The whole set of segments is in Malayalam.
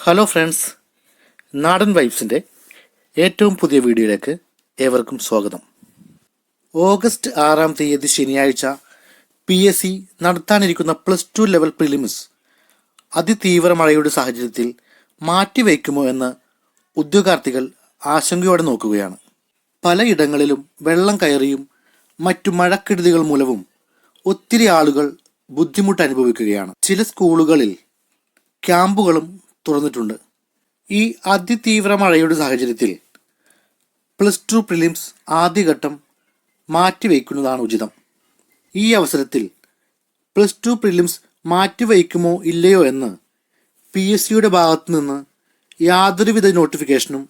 ഹലോ ഫ്രണ്ട്സ്, നാടൻ വൈബ്സിൻ്റെ ഏറ്റവും പുതിയ വീഡിയോയിലേക്ക് ഏവർക്കും സ്വാഗതം. ഓഗസ്റ്റ് 6 ശനിയാഴ്ച PSC നടത്താനിരിക്കുന്ന +2 ലെവൽ പ്രിലിംസ് അതിതീവ്ര മഴയുടെ സാഹചര്യത്തിൽ മാറ്റിവെക്കുമോ എന്ന് ഉദ്യോഗാർത്ഥികൾ ആശങ്കയോടെ നോക്കുകയാണ്. പലയിടങ്ങളിലും വെള്ളം കയറിയും മറ്റു മഴക്കെടുതികൾ മൂലവും ഒത്തിരി ആളുകൾ ബുദ്ധിമുട്ട് അനുഭവിക്കുകയാണ്. ചില സ്കൂളുകളിൽ ക്യാമ്പുകളും തുറന്നിട്ടുണ്ട്. ഈ അതിതീവ്ര മഴയുടെ സാഹചര്യത്തിൽ +2 പ്രിലിംസ് ആദ്യഘട്ടം മാറ്റിവെക്കുന്നതാണ് ഉചിതം. ഈ അവസരത്തിൽ +2 പ്രിലിംസ് മാറ്റിവെക്കുമോ ഇല്ലയോ എന്ന് PSCയുടെ ഭാഗത്തു നിന്ന് യാതൊരുവിധ നോട്ടിഫിക്കേഷനും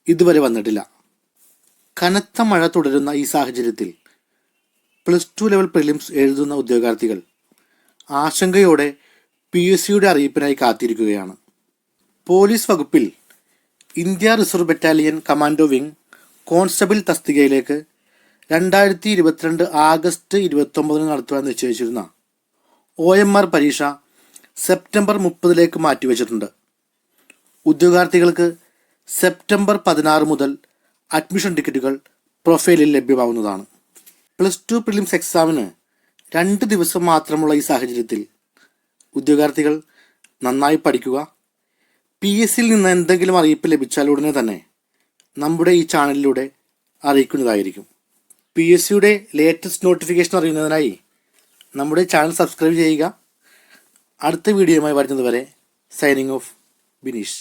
ഇതുവരെ വന്നിട്ടില്ല. കനത്ത മഴ തുടരുന്ന ഈ സാഹചര്യത്തിൽ +2 ലെവൽ പ്രിലിംസ് എഴുതുന്ന ഉദ്യോഗാർത്ഥികൾ ആശങ്കയോടെ PSCയുടെ അറിയിപ്പിനായി കാത്തിരിക്കുകയാണ്. പോലീസ് വകുപ്പിൽ India reserve battalion commando wing constable തസ്തികയിലേക്ക് 2022 ആഗസ്റ്റ് 29 നടത്തുവാൻ നിശ്ചയിച്ചിരുന്ന OMR പരീക്ഷ സെപ്റ്റംബർ 30 മാറ്റിവെച്ചിട്ടുണ്ട്. ഉദ്യോഗാർത്ഥികൾക്ക് സെപ്റ്റംബർ 16 മുതൽ അഡ്മിഷൻ ടിക്കറ്റുകൾ പ്രൊഫൈലിൽ ലഭ്യമാവുന്നതാണ്. +2 പ്രിലിംസ് എക്സാമിന് 2 ദിവസം മാത്രമുള്ള ഈ സാഹചര്യത്തിൽ ഉദ്യോഗാർത്ഥികൾ നന്നായി പഠിക്കുക. PSCയിൽ നിന്ന് എന്തെങ്കിലും അറിയിപ്പ് ലഭിച്ചാൽ ഉടനെ തന്നെ നമ്മുടെ ഈ ചാനലിലൂടെ അറിയിക്കുന്നതായിരിക്കും. PSCയുടെ ലേറ്റസ്റ്റ് നോട്ടിഫിക്കേഷൻ അറിയുന്നതിനായി നമ്മുടെ ചാനൽ സബ്സ്ക്രൈബ് ചെയ്യുക. അടുത്ത വീഡിയോയുമായി വരുന്നതുവരെ സൈനിങ് ഓഫ് ബിനീഷ്.